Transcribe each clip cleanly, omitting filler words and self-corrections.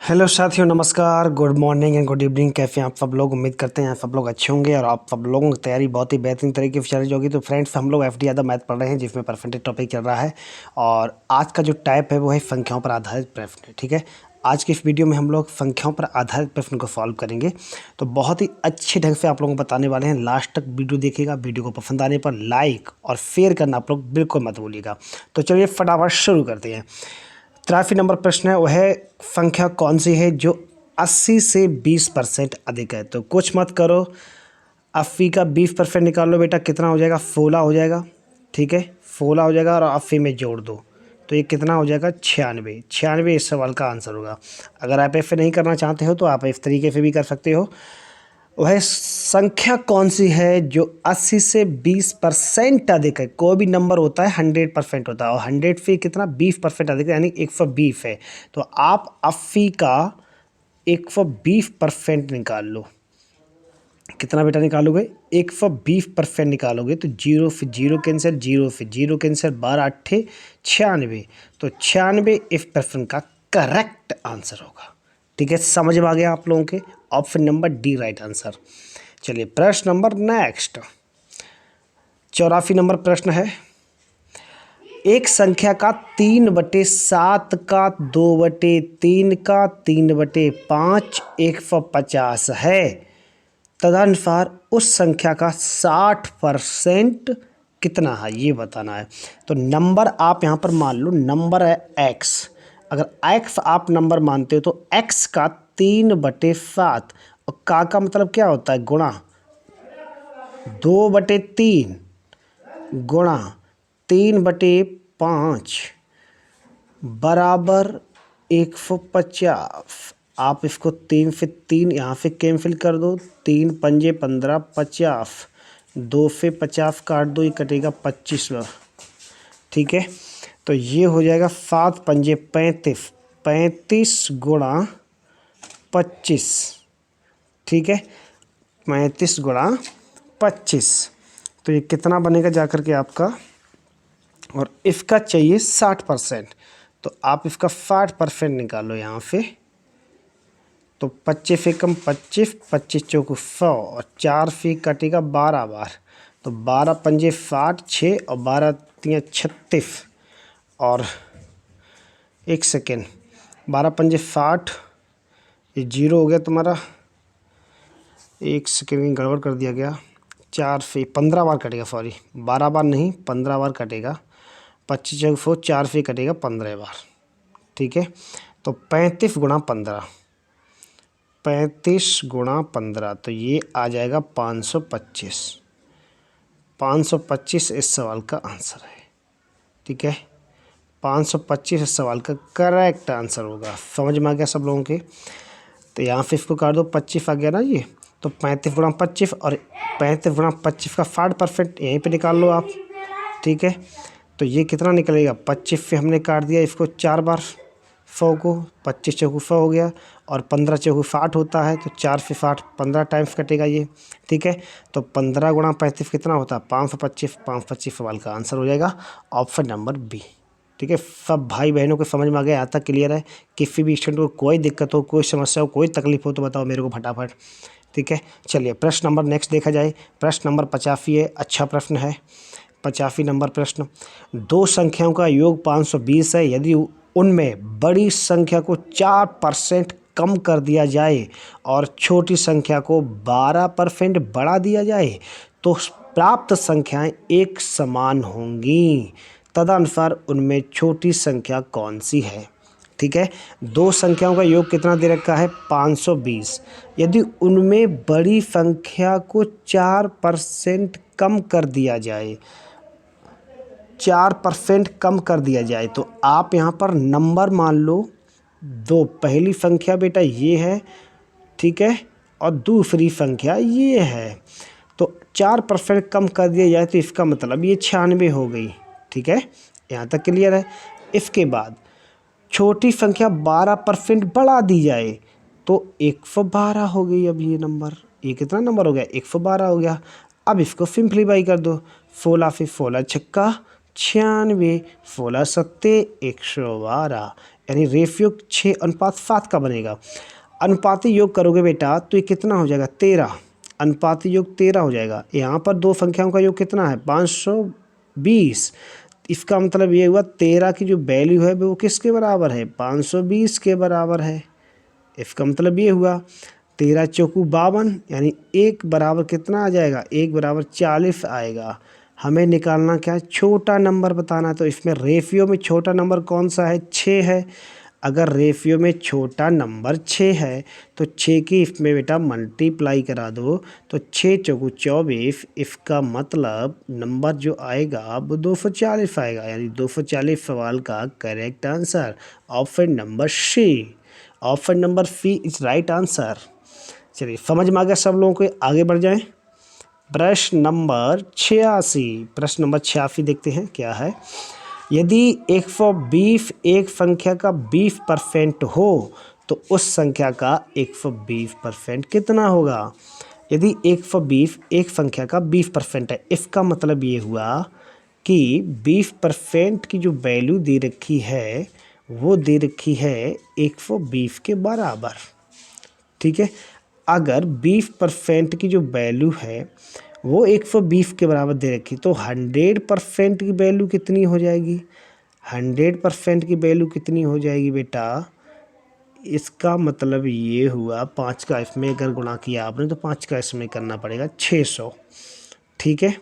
Hello साथियों, नमस्कार, good morning and good evening. कैसे हैं आप सब लोग? उम्मीद करते हैं आप सब लोग अच्छे होंगे और आप सब लोगों की तैयारी बहुत ही बेहतरीन तरीके से चल रही होगी। तो फ्रेंड्स, हम लोग एफडी यादव मैथ पढ़ रहे हैं जिसमें परसेंटेज टॉपिक चल रहा है और आज का जो टाइप है वो है संख्याओं पर आधारित प्रश्न। ठीक है, आज की इस वीडियो में हम लोग संख्याओं पर आधारित प्रश्न को सॉल्व करेंगे। तो बहुत ही अच्छे ढंग से आप लोगों को बताने वाले हैं। लास्ट तक वीडियो देखिएगा। वीडियो को पसंद आने पर लाइक और शेयर करना आप लोग बिल्कुल मत भूलिएगा। तो चलिए फटाफट शुरू करते हैं। 83 नंबर प्रश्न है, वह संख्या कौन सी है जो 80 से 20% अधिक है? तो कुछ मत करो, 80 का 20% निकाल लो बेटा, कितना हो जाएगा? 16 हो जाएगा। ठीक है, 16 हो जाएगा और 80 में जोड़ दो तो ये कितना हो जाएगा? 96। 96 इस सवाल का आंसर होगा। अगर आप ऐसे नहीं करना चाहते हो तो आप इस तरीके से भी कर सकते हो। वह संख्या कौन सी है जो 80 से 20% अधिक है? कोई भी नंबर होता है 100% होता है और 100 से कितना 20% अधिक है, यानी 120 है। तो आप 80 का 120% निकाल लो। कितना बेटा निकालोगे? 120% निकालोगे तो जीरो से जीरो कैंसिल, जीरो से जीरो कैंसिल, 12 अट्ठे 96। तो 96 इस प्रश्न का करेक्ट आंसर होगा। ठीक है, समझ में आ गया आप लोगों के? Option number D right answer. चलिए प्रश्न नंबर नेक्स्ट, 84 नंबर प्रश्न है। एक संख्या का 3/7 का 2/3 का 3/5 150 है। तदनुसार उस संख्या का 60% कितना है, ये बताना है। तो नंबर आप यहाँ पर मान लो, नंबर है x। अगर x आप नंबर मानते हो तो x का 3/7 और का मतलब क्या होता है? गुणा। 2/3 गुणा 3/5 बराबर 150। आप इसको 3 से 3 यहाँ से कैंसिल कर दो, 3 पंजे 15, 50, 2 से 50 काट दो, ये कटेगा 25। ठीक है, तो ये हो जाएगा 7 पंजे 35, 35 गुणा 25। ठीक है, 35 गुणा 25 तो ये कितना बनेगा जाकर के आपका? और इसका चाहिए 60%, तो आप इसका 60% निकालो यहाँ से। तो 25 से कम 25, 25 चौको 100 और 4 से कटेगा 12 बार। तो 12 पंजे 60, 6 और 12 तियाँ 36 और 1 सेकेंड, 12 पंजे 60, ये जीरो हो गया तुम्हारा। 1 सेकेंड गड़बड़ कर दिया गया। 4 से 15 बार कटेगा, सॉरी 12 बार नहीं 15 बार कटेगा। 25 चौको 4 से कटेगा 15 बार। ठीक है, तो 35 गुणा 15, 35 गुणा 15 तो ये आ जाएगा 525। 525 इस सवाल का आंसर है। ठीक है, 525 इस सवाल का करेक्ट आंसर होगा। समझ में आ गया सब लोगों के? तो यहाँ से इसको काट दो, 25 आ गया ना ये। तो 35 गुणा 25 और 35 गुणा 25 का 60% यहीं पे निकाल लो आप। ठीक है, तो ये कितना निकलेगा? 25 से हमने काट दिया इसको 4 बार 100 को, 25 चौको 100 हो गया और 15 चौको 60 होता है। तो 4 से 60 15 टाइम्स कटेगा ये। ठीक है, तो 15 गुणा 35 कितना होता है? 525। 525 सवाल का आंसर हो जाएगा ऑप्शन नंबर बी। ठीक है, सब भाई बहनों को समझ में आ गया? यहाँ तक क्लियर है? किसी भी स्टूडेंट को कोई दिक्कत हो, कोई समस्या हो, कोई तकलीफ हो तो बताओ मेरे को फटाफट। ठीक है, चलिए प्रश्न नंबर नेक्स्ट देखा जाए। प्रश्न नंबर 85 है, अच्छा प्रश्न है। 85 नंबर प्रश्न, दो संख्याओं का योग 520 है। यदि उनमें बड़ी संख्या को 4% कम कर दिया जाए और छोटी संख्या को 12% बढ़ा दिया जाए तो प्राप्त संख्याएं एक समान होंगी। तदनुसार उनमें छोटी संख्या कौन सी है? ठीक है, दो संख्याओं का योग कितना दे रखा है? 520। यदि उनमें बड़ी संख्या को 4% कम कर दिया जाए, 4% कम कर दिया जाए तो आप यहाँ पर नंबर मान लो दो। पहली संख्या बेटा ये है, ठीक है, और दूसरी संख्या ये है। तो 4% कम कर दिया जाए तो इसका मतलब ये 96 हो गई। ठीक है, यहाँ तक क्लियर है? इसके बाद छोटी संख्या 12% बढ़ा दी जाए तो 112 हो गई। अब ये नंबर, ये कितना नंबर हो गया? 112 हो गया। अब इसको सिंप्लीफाई कर दो, 16 से 16 छक्का 96, 16 सत्ते 112, यानी रेशियो 6:7 का बनेगा। अनुपाती योग करोगे बेटा तो ये कितना हो जाएगा 13, अनुपाती योग 13 हो जाएगा। यहाँ पर दो संख्याओं का योग कितना है 520, इसका मतलब ये हुआ 13 की जो वैल्यू है वो किसके बराबर है 520 के बराबर है। इसका मतलब ये हुआ 13 चौकू 52, यानी 1 बराबर कितना आ जाएगा 1 बराबर 40 आएगा। हमें निकालना क्या है छोटा नंबर बताना है, तो इसमें रेशियो में छोटा नंबर कौन सा है 6 है। अगर रेशियो में छोटा नंबर 6 है तो 6 की इसमें बेटा मल्टीप्लाई करा दो, तो 6 चौकू 24, इसका मतलब नंबर जो आएगा वो 240 आएगा, यानी 240 सवाल का correct answer option number C. Option number C is right answer. चलिए समझ में आ गया सब लोगों को, आगे बढ़ जाएं। प्रश्न नंबर 86, प्रश्न नंबर 86 देखते हैं क्या है। यदि 120 एक संख्या का 20% हो तो उस संख्या का 120% कितना होगा। यदि 120 एक संख्या का 20% है, इसका मतलब ये हुआ कि 20% की जो वैल्यू दे रखी है वो दे रखी है 120 के बराबर। ठीक है, अगर 20% की जो वैल्यू है वो 120 के बराबर दे रखी तो 100% की वैल्यू कितनी हो जाएगी। 100% की वैल्यू कितनी हो जाएगी बेटा, इसका मतलब ये हुआ 5 का इसमें अगर गुणा किया आपने तो 5 का इसमें करना पड़ेगा 600। ठीक है,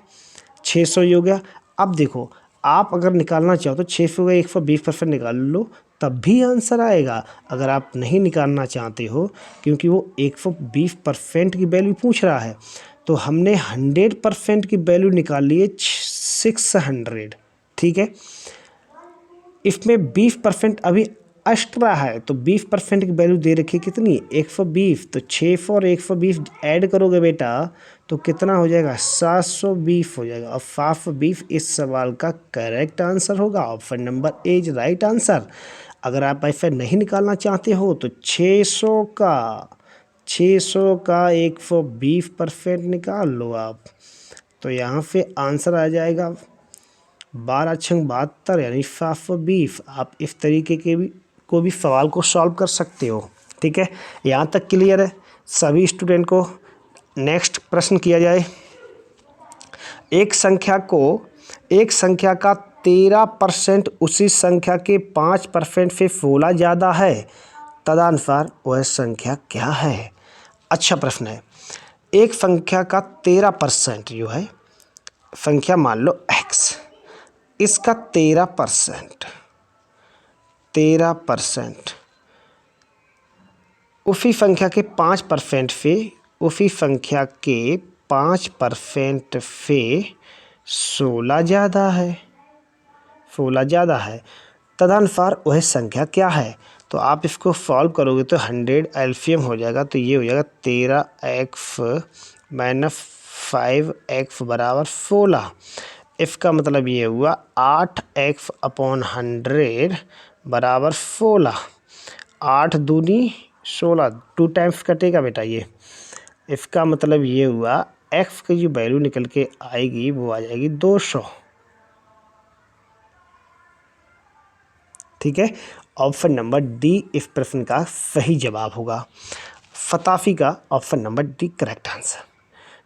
600 ही हो गया। अब देखो आप अगर निकालना चाहो तो 600 का 120% निकाल लो तब भी आंसर आएगा। अगर आप नहीं निकालना चाहते हो क्योंकि वो 120% की वैल्यू पूछ रहा है, तो हमने 100% की वैल्यू निकाल ली है 600। ठीक है, इसमें 20% अभी एक्स्ट्रा है, तो 20% की वैल्यू दे रखी है कितनी 120, तो 600 और 120 ऐड करोगे बेटा तो कितना हो जाएगा 720 हो जाएगा। और 720 इस सवाल का करेक्ट आंसर होगा। Option number A is right answer. अगर आप ऐसा नहीं निकालना चाहते हो तो 600 का 120% निकाल लो आप, तो यहाँ पे आंसर आ जाएगा 12×72 यानी 720। आप इस तरीके के भी को भी सवाल को सॉल्व कर सकते हो। ठीक है, यहाँ तक क्लियर है सभी स्टूडेंट को। नेक्स्ट प्रश्न किया जाए। एक संख्या का 13% उसी संख्या के 5% से 16 ज़्यादा है, तदनुसार वह संख्या क्या है। अच्छा प्रश्न है। एक संख्या का 13% जो है, संख्या मान लो x, इसका 13% उसी संख्या के 5% से 16 ज़्यादा है, तदनुसार वह संख्या क्या है। तो आप इसको सॉल्व करोगे तो 100 एलसीएम हो जाएगा, तो ये हो जाएगा 13x - 5x बराबर 16। इसका मतलब ये हुआ 8x/100 बराबर 16। 8 दूनी 16, 2 टाइम्स कटेगा बेटा ये। इसका मतलब ये हुआ x की जो वैल्यू निकल के आएगी वो आ जाएगी 200। ठीक है, ऑप्शन नंबर डी इस प्रश्न का सही जवाब होगा। सतासी का option number D correct answer.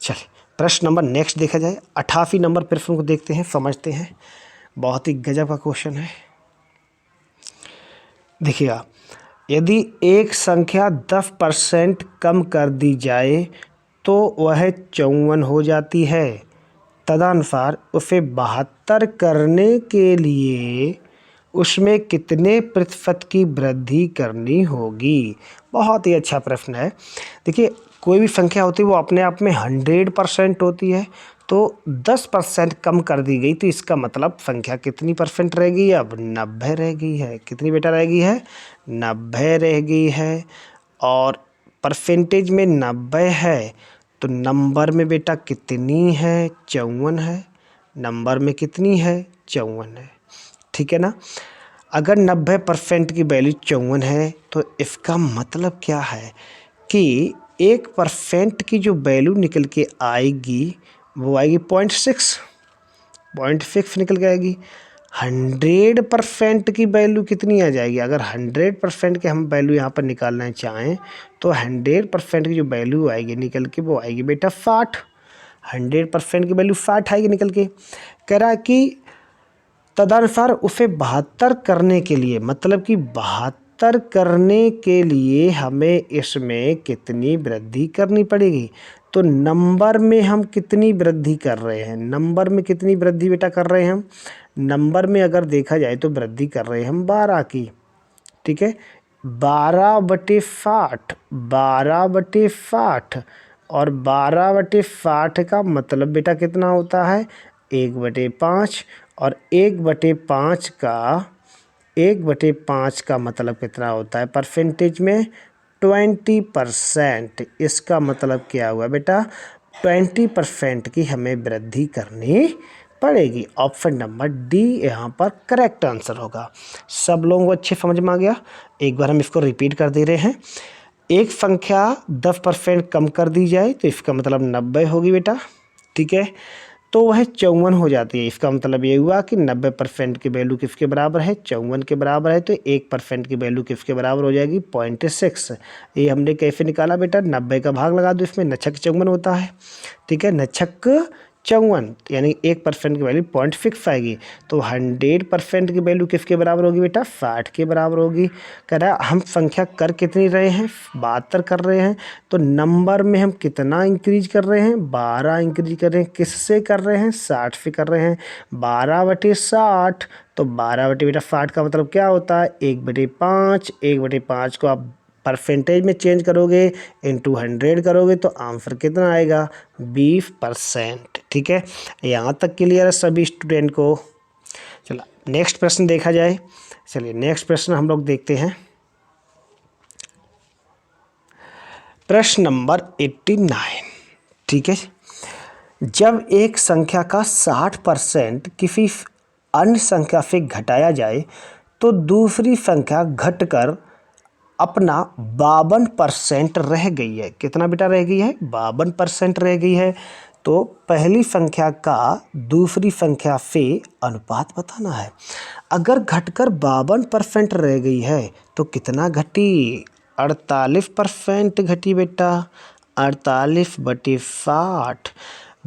चलिए प्रश्न नंबर नेक्स्ट देखा जाए। 88 नंबर प्रश्न को देखते हैं, समझते हैं। बहुत ही गजब का क्वेश्चन है। देखिएगा, यदि एक संख्या 10% कम कर दी जाए तो वह 54 हो जाती है, तदनुसार उसे 72 करने के लिए उसमें कितने प्रतिशत की वृद्धि करनी होगी। बहुत ही अच्छा प्रश्न है। देखिए कोई भी संख्या होती है वो अपने आप में 100% होती है, तो 10% कम कर दी गई तो इसका मतलब संख्या कितनी परसेंट रह गई, अब 90 रह गई है। कितनी बेटा रह गई है 90 रह गई है। और परसेंटेज में 90 है तो नंबर में बेटा कितनी है 54 है। नंबर में कितनी है 54 है। ठीक है ना, अगर 90% की वैल्यू 54 है तो इसका मतलब क्या है कि 1% की जो वैल्यू निकल के आएगी वो आएगी 0.6। 0.6 निकल के आएगी। 100% की वैल्यू कितनी आ जाएगी? अगर 100% के हम वैल्यू यहाँ पर निकालना चाहें तो 100% की जो वैल्यू आएगी निकल के वो आएगी बेटा 60। 100% की वैल्यू 60 आएगी निकल के। कह रहा है कि तदनुसार उसे 72 करने के लिए, मतलब कि 72 करने के लिए हमें इसमें कितनी वृद्धि करनी पड़ेगी? तो नंबर में हम कितनी वृद्धि कर रहे हैं? नंबर में कितनी वृद्धि बेटा कर रहे हैं हम? नंबर में अगर देखा जाए तो वृद्धि कर रहे हैं हम 12 की। ठीक है, 12/60, 12/60 और 12/60 का मतलब बेटा कितना होता है? 1/5 और 1/5 का मतलब कितना होता है परसेंटेज में? 20%। इसका मतलब क्या हुआ बेटा? 20% की हमें वृद्धि करनी पड़ेगी। ऑप्शन नंबर डी यहाँ पर करेक्ट आंसर होगा। सब लोगों को अच्छे समझ में आ गया? एक बार हम इसको रिपीट कर दे रहे हैं। एक संख्या 10% कम कर दी जाए तो इसका मतलब 90 होगी बेटा। ठीक है, तो वह 54 हो जाती है। इसका मतलब ये हुआ कि 90% की वैल्यू किसके बराबर है? 54 के बराबर है। तो 1% की वैल्यू किसके बराबर हो जाएगी? 0.6। ये हमने कैसे निकाला बेटा? 90 का भाग लगा दो इसमें, नछक 54 होता है। ठीक है, नछक 54 यानी 1% की वैल्यू 0.6 आएगी। तो 100% की वैल्यू किसके बराबर होगी बेटा? 60 के बराबर होगी। कह रहा है हम संख्या कर कितनी रहे हैं? 72 कर रहे हैं। तो नंबर में हम कितना इंक्रीज कर रहे हैं? 12 इंक्रीज कर रहे हैं। किससे कर रहे हैं? 60 से कर रहे हैं। 12/60, तो 12/60 का मतलब क्या होता है? 1/5। 1/5 को आप परसेंटेज में चेंज करोगे, इंटू 100 करोगे तो आंसर कितना आएगा? 20%। ठीक है, यहाँ तक क्लियर है सभी स्टूडेंट को? चलो नेक्स्ट प्रश्न देखा जाए। चलिए नेक्स्ट प्रश्न हम लोग देखते हैं। प्रश्न नंबर 89। ठीक है, जब एक संख्या का 60% किसी अन्य संख्या से घटाया जाए तो दूसरी संख्या घटकर अपना 52% रह गई है। कितना बेटा रह गई है? 52% रह गई है। तो पहली संख्या का दूसरी संख्या से अनुपात बताना है। अगर घटकर 52% रह गई है तो कितना घटी? 48% घटी बेटा। 48/60।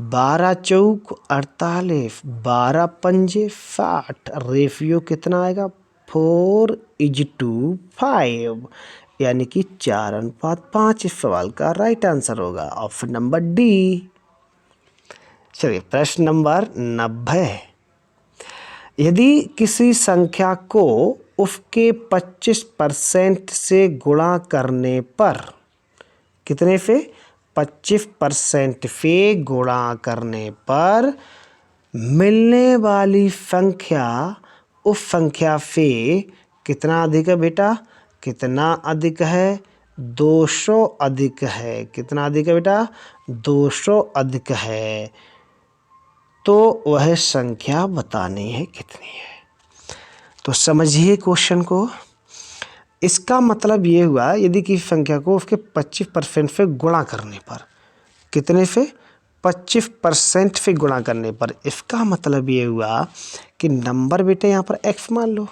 12 चौक 48, 12 पंजे 60। रेशियो कितना आएगा? 4:5 यानी कि 4:5 इस सवाल का राइट आंसर होगा। Option number D. चलिए प्रश्न नंबर 90। यदि किसी संख्या को उसके 25% से गुणा करने पर, कितने से? 25% से गुणा करने पर मिलने वाली संख्या उस संख्या से कितना अधिक है बेटा? कितना अधिक है? 200 अधिक है। कितना अधिक है बेटा? 200 अधिक है। तो वह संख्या बतानी है कितनी है। तो समझिए क्वेश्चन को। इसका मतलब ये हुआ यदि किसी संख्या को उसके 25% से गुणा करने पर, कितने से? 25% से गुणा करने पर। इसका मतलब ये हुआ कि नंबर बेटे यहाँ पर x मान लो,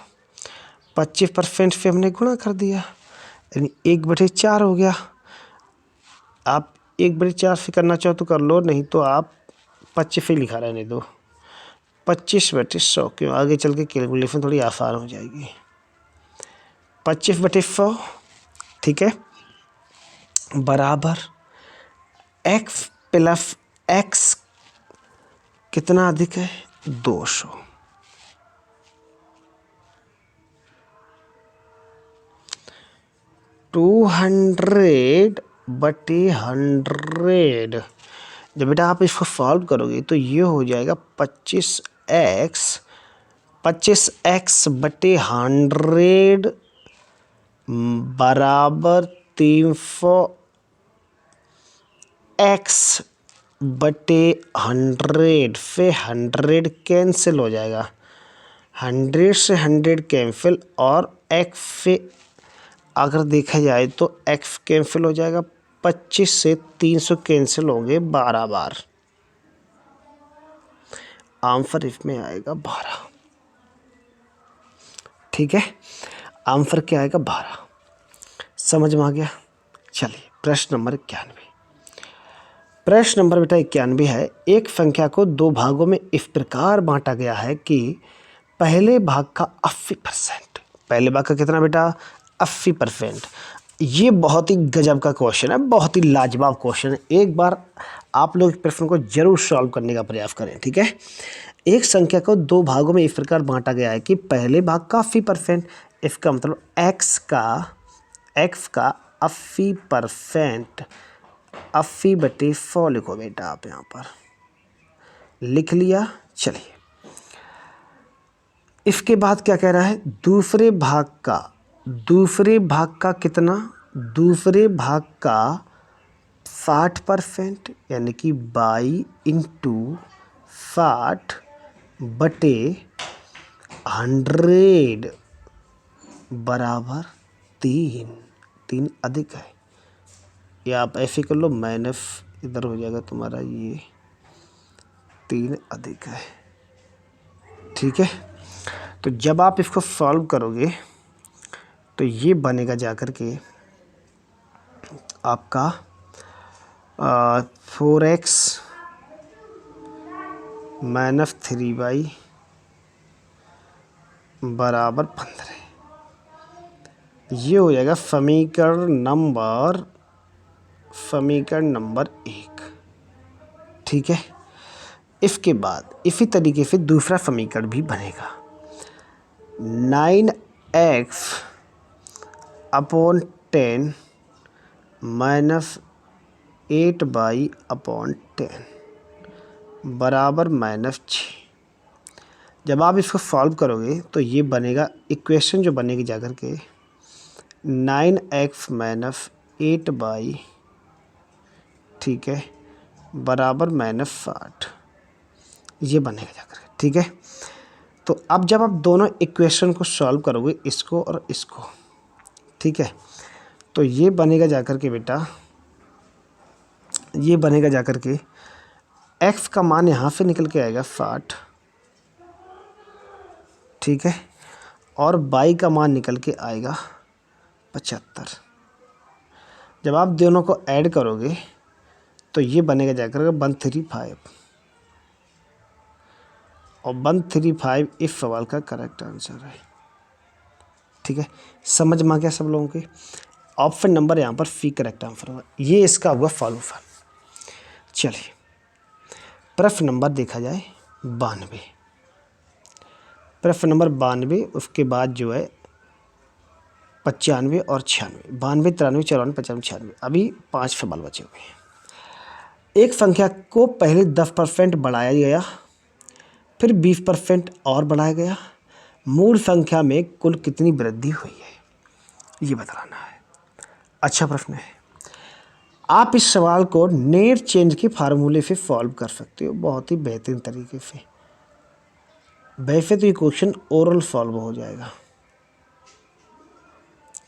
25% से हमने गुणा कर दिया यानी 1/4 हो गया। आप 1/4 से करना चाहो तो कर लो, नहीं तो आप 25 से लिखा रहने दो। 25/100, क्यों आगे चल के कैलकुलेशन थोड़ी आसान हो जाएगी। 25/100 ठीक है, बराबर x प्लस x कितना अधिक है? 200। 200/100। जब बेटा आप इसको सॉल्व करोगे तो ये हो जाएगा 25x/100 बराबर 300x/100 से 100 कैंसिल हो जाएगा। 100 से 100 कैंसिल और x से अगर देखा जाए तो x कैंसिल हो जाएगा। 25 से 300 कैंसिल होंगे 12 बार। आंसर इसमें आएगा 12। ठीक है, आंसर क्या आएगा 12। समझ में आ गया। चलिए प्रश्न नंबर 91। प्रश्न नंबर बेटा 91 है, एक संख्या को दो भागों में इस प्रकार बांटा गया है कि पहले भाग का 80%, पहले भाग का कितना बेटा 80%। ये बहुत ही गजब का क्वेश्चन है, बहुत ही लाजवाब क्वेश्चन है। एक बार आप लोग इस प्रश्न को जरूर सॉल्व करने का प्रयास करें। ठीक है, एक संख्या को दो भागों में इस प्रकार बांटा गया है कि पहले भाग का 80%, इसका मतलब x का 80%, 80/100 लिखो बेटा आप यहाँ पर, लिख लिया। चलिए इसके बाद क्या कह रहा है, दूसरे भाग का कितना, दूसरे भाग का 60%, यानी कि 22/60/100 बराबर 3 अधिक है। या आप ऐसे कर लो, माइनस इधर हो जाएगा तुम्हारा, ये 3 अधिक है। ठीक है, तो जब आप इसको सॉल्व करोगे तो ये बनेगा जाकर के आपका 4x माइनस 3y बराबर 15। ये हो जाएगा समीकरण नंबर 1। ठीक है, इसके बाद इसी तरीके से दूसरा समीकरण भी बनेगा, 9x/10 माइनस 8y/10 बराबर -6। जब आप इसको सॉल्व करोगे तो ये बनेगा, इक्वेशन जो बनेगी जाकर के 9x माइनस 8y, ठीक है, बराबर -60, ये बनेगा जाकर के। ठीक है, तो अब जब आप दोनों इक्वेशन को सॉल्व करोगे, इसको और इसको, ठीक है, तो ये बनेगा जाकर के बेटा, ये बनेगा जाकर के x का मान यहाँ से निकल के आएगा 60, ठीक है, और y का मान निकल के आएगा 75। जब आप दोनों को ऐड करोगे तो ये बनेगा जाकर 135, और 135 इस सवाल का करेक्ट आंसर है। ठीक है, समझ में आ गया सब लोगों के। ऑप्शन नंबर यहाँ पर सी करेक्ट आंसर होगा, ये इसका हुआ फॉलो फॉल। चलिए प्रश्न नंबर देखा जाए 92। प्रश्न नंबर 92, उसके बाद जो है 95 और 96, 92, 93, 94, 95, 96, अभी 5 सवाल बचे हुए हैं। एक संख्या को पहले 10% बढ़ाया गया, फिर 20% और बढ़ाया गया, मूल संख्या में कुल कितनी वृद्धि हुई है, ये बताना है। अच्छा प्रश्न है, आप इस सवाल को नेट चेंज के फार्मूले से सॉल्व कर सकते हो बहुत ही बेहतरीन तरीके से। वैसे तो ये क्वेश्चन ओरल सॉल्व हो जाएगा।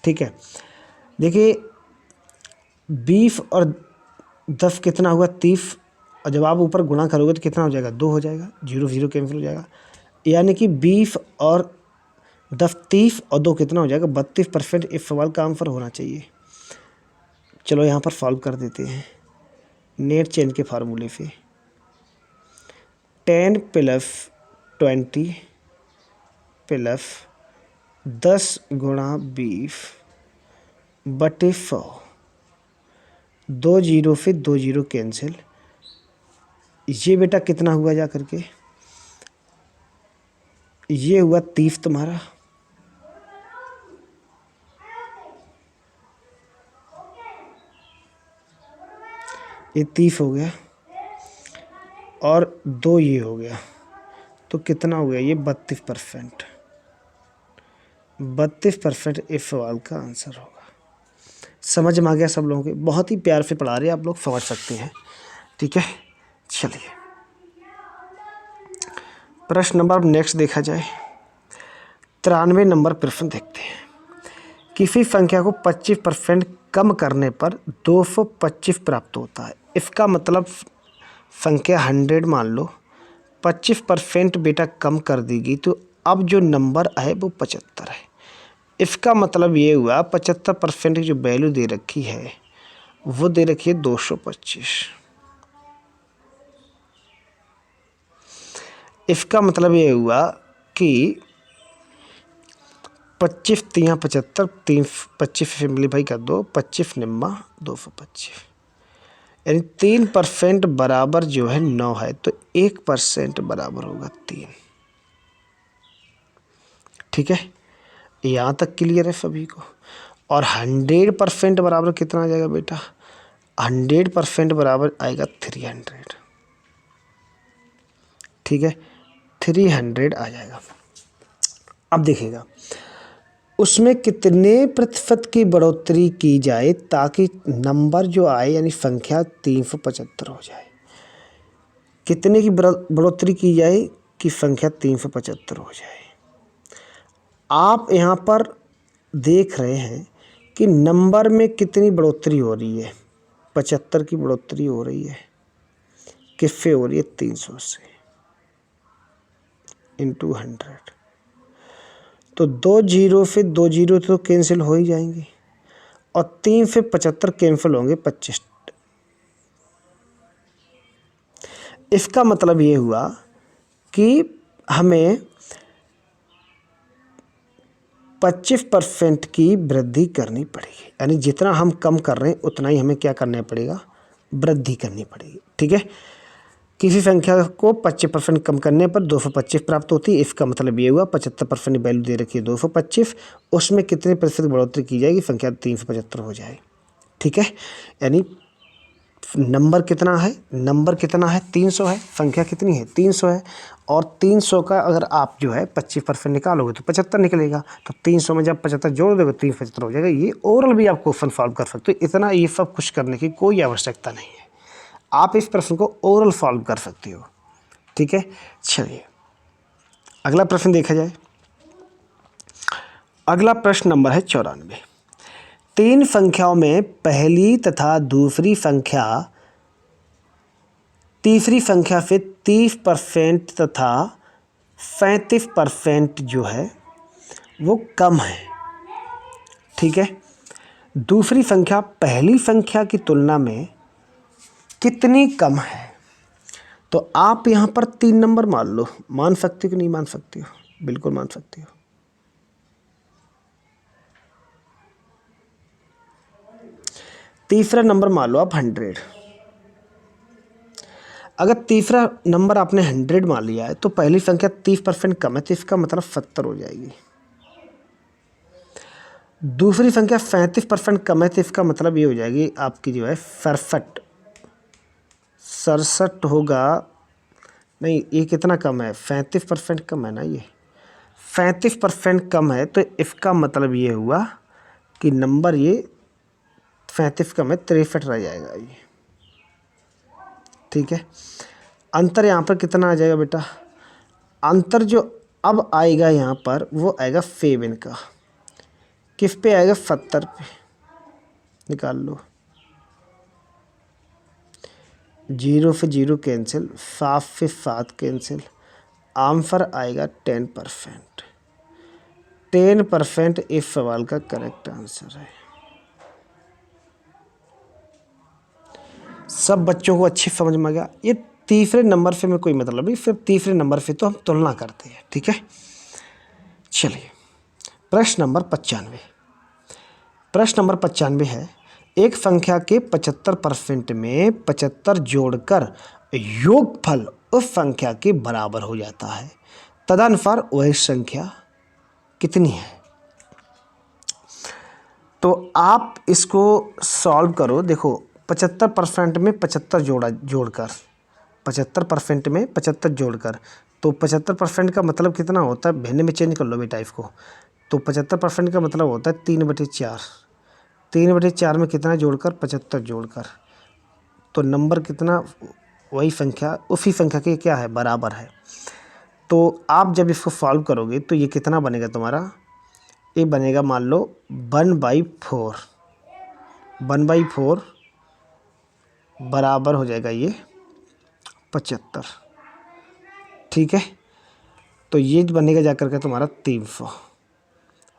ठीक है, देखिए 20 और 10 कितना हुआ 30, और जब आप ऊपर गुणा करोगे तो कितना हो जाएगा 2 हो जाएगा, 0 0 कैंसिल हो जाएगा, यानी कि 20 और 10 30 और 2 कितना हो जाएगा 32%। इस सवाल का आंसर होना चाहिए। चलो यहाँ पर सॉल्व कर देते हैं नेट चेंज के फार्मूले से। 10 + 20 प्लस 10 गुणा 20/100, 2 0 से 2 0 कैंसिल, ये बेटा कितना हुआ जा करके, ये हुआ 30 तुम्हारा, ये 30 हो गया, और 2 ये हो गया, तो कितना हो गया ये 32%। 32% इस सवाल का आंसर होगा। समझ में आ गया सब लोगों के, बहुत ही प्यार से पढ़ा रहे हैं आप लोग, समझ सकते हैं। ठीक है, चलिए प्रश्न नंबर नेक्स्ट देखा जाए 93 नंबर प्रश्न देखते हैं। किसी संख्या को 25% कम करने पर 225 प्राप्त होता है। इसका मतलब संख्या 100 मान लो, 25% बेटा कम कर देगी तो अब जो नंबर है वो 75 है। इसका मतलब ये हुआ 75% की जो वैल्यू दे रखी है वो दे रखी है 225। इसका मतलब ये हुआ कि 25 तियाँ 75, 3 25 सिंप्लीफाई कर दो, 25 निम्मा 225, यानी 3% बराबर जो है 9 है, तो 1% बराबर होगा 3। ठीक है, यहाँ तक क्लियर है सभी को। और 100% बराबर कितना आ जाएगा बेटा? 100% बराबर आएगा 300। ठीक है, 300 आ जाएगा। अब देखिएगा उसमें कितने प्रतिशत की बढ़ोतरी की जाए ताकि नंबर जो आए यानी संख्या 375 हो जाए। कितने की बढ़ोतरी की जाए कि संख्या 375 हो जाए। आप यहाँ पर देख रहे हैं कि नंबर में कितनी बढ़ोतरी हो रही है, 75 की बढ़ोतरी हो रही है। किससे हो रही है? 300 से इंटू 100। तो 2 जीरो से 2 जीरो तो कैंसिल हो ही जाएंगे और 3 से 75 कैंसिल होंगे 25। इसका मतलब ये हुआ कि हमें 25% की वृद्धि करनी पड़ेगी, यानी जितना हम कम कर रहे हैं उतना ही हमें क्या करना पड़ेगा? वृद्धि करनी पड़ेगी। ठीक है, किसी संख्या को 25% कम करने पर 225 प्राप्त होती है। इसका मतलब ये हुआ 75% वैल्यू दे रखी है 225, उसमें कितने प्रतिशत बढ़ोतरी की जाएगी? संख्या 375 हो जाए। ठीक है, यानी नंबर कितना है? नंबर कितना है? 300 है। संख्या कितनी है? 300 है। और 300 का अगर आप जो है 25% निकालोगे तो 75 निकलेगा। तो 300 में जब 75 जोड़ दोगे 375 हो जाएगा। ये ओरल भी आप क्वेश्चन सॉल्व कर सकते हो। इतना ये सब कुछ करने की कोई आवश्यकता नहीं है, आप इस प्रश्न को ओरल सॉल्व कर सकते हो। ठीक है, चलिए अगला प्रश्न देखा जाए। अगला प्रश्न नंबर है 94। 3 संख्याओं में पहली तथा दूसरी संख्या तीसरी संख्या से 30% तथा 37% जो है वो कम है। ठीक है, दूसरी संख्या पहली संख्या की तुलना में कितनी कम है? तो आप यहाँ पर 3 नंबर मान लो। मान सकते हो कि नहीं मान सकते हो? बिल्कुल मान सकते हो। तीसरा नंबर मान लो आप 100। अगर तीसरा नंबर आपने 100 मान लिया है तो पहली संख्या 30% कम है, तो इसका मतलब 70 हो जाएगी। दूसरी संख्या 37% कम है, तो इसका मतलब ये हो जाएगी आपकी जो है 67 होगा। नहीं, ये कितना कम है? 37% कम है ना, ये 37% कम है, तो इसका मतलब ये हुआ कि नंबर ये 37 कम है, 63 रह जाएगा ये। ठीक है, अंतर यहाँ पर कितना आ जाएगा बेटा? अंतर जो अब आएगा यहाँ पर वो आएगा 7 का। किस पे आएगा? 70 पे। निकाल लो, 0 से 0 कैंसिल, 7 से 7 कैंसिल, आंसर आएगा 10%। 10% इस सवाल का करेक्ट आंसर है। सब बच्चों को अच्छी समझ में आ गया। ये तीसरे नंबर से में कोई मतलब नहीं, सिर्फ तीसरे नंबर से तो हम तुलना करते हैं। ठीक है, चलिए प्रश्न नंबर 95। प्रश्न नंबर 95 है, एक संख्या के 75% में 75 जोड़कर योगफल उस संख्या के बराबर हो जाता है, तदनुसार वह संख्या कितनी है? तो आप इसको सॉल्व करो। देखो 75% में 75 जोड़कर 75% में 75 जोड़कर, तो 75% का मतलब कितना होता है? भिन्न में चेंज कर लो बेटा इसको। तो 75% का मतलब होता है 3/4। 3/4 में कितना जोड़कर? 75 जोड़कर, तो नंबर कितना? वही संख्या उसी संख्या के क्या है? बराबर है। तो आप जब इसको सॉल्व करोगे तो ये कितना बनेगा तुम्हारा? ये बनेगा मान लो 1/4। 1/4 बराबर हो जाएगा ये 75। ठीक है, तो ये बनेगा जा करके तुम्हारा 300।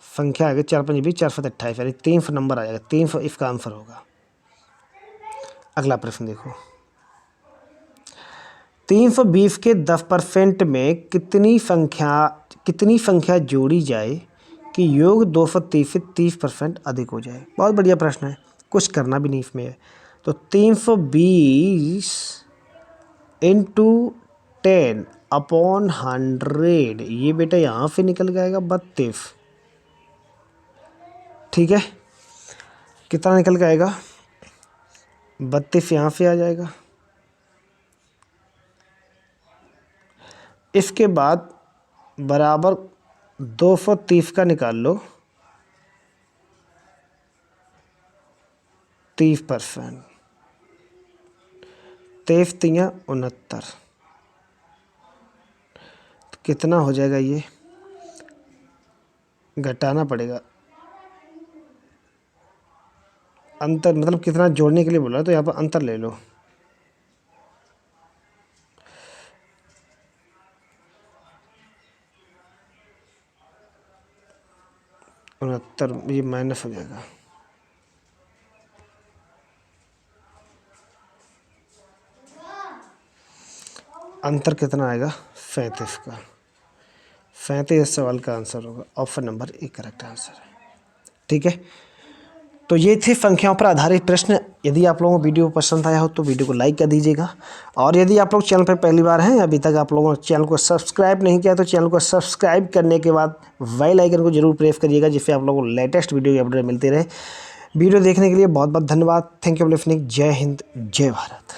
संख्या आ गई 4 5 20 4 7 28, यानी 300 नंबर आ जाएगा। 300 इसका आंसर होगा। अगला प्रश्न देखो, 320 के 10% में कितनी संख्या जोड़ी जाए कि योग 230 से 30% अधिक हो जाए। बहुत बढ़िया प्रश्न है, कुछ करना भी नहीं इसमें है। तो 320 इंटू 10 अपॉन 100, ये बेटा यहाँ से निकल जाएगा 32। ठीक है, कितना निकल के आएगा, 32 यहाँ से आ जाएगा। इसके बाद बराबर 230 का निकाल लो, 30%, 23 तियाँ 69, तो कितना हो जाएगा, ये घटाना पड़ेगा। अंतर मतलब कितना जोड़ने के लिए बोला, तो यहाँ पर अंतर ले लो। 69, ये माइनस हो जाएगा। अंतर कितना आएगा, 37 का। 37 इस सवाल का आंसर होगा। Option number A correct answer है। ठीक है, तो ये थे संख्याओं पर आधारित प्रश्न। यदि आप लोगों को वीडियो पसंद आया हो तो वीडियो को लाइक कर दीजिएगा, और यदि आप लोग चैनल पर पहली बार हैं, अभी तक आप लोगों ने चैनल को सब्सक्राइब नहीं किया, तो चैनल को सब्सक्राइब करने के बाद बेल आइकन को जरूर प्रेस करिएगा, जिससे आप लोगों को लेटेस्ट वीडियो की अपडेट मिलती रहे। वीडियो देखने के लिए बहुत बहुत धन्यवाद। Thank you for listening. जय हिंद, जय भारत।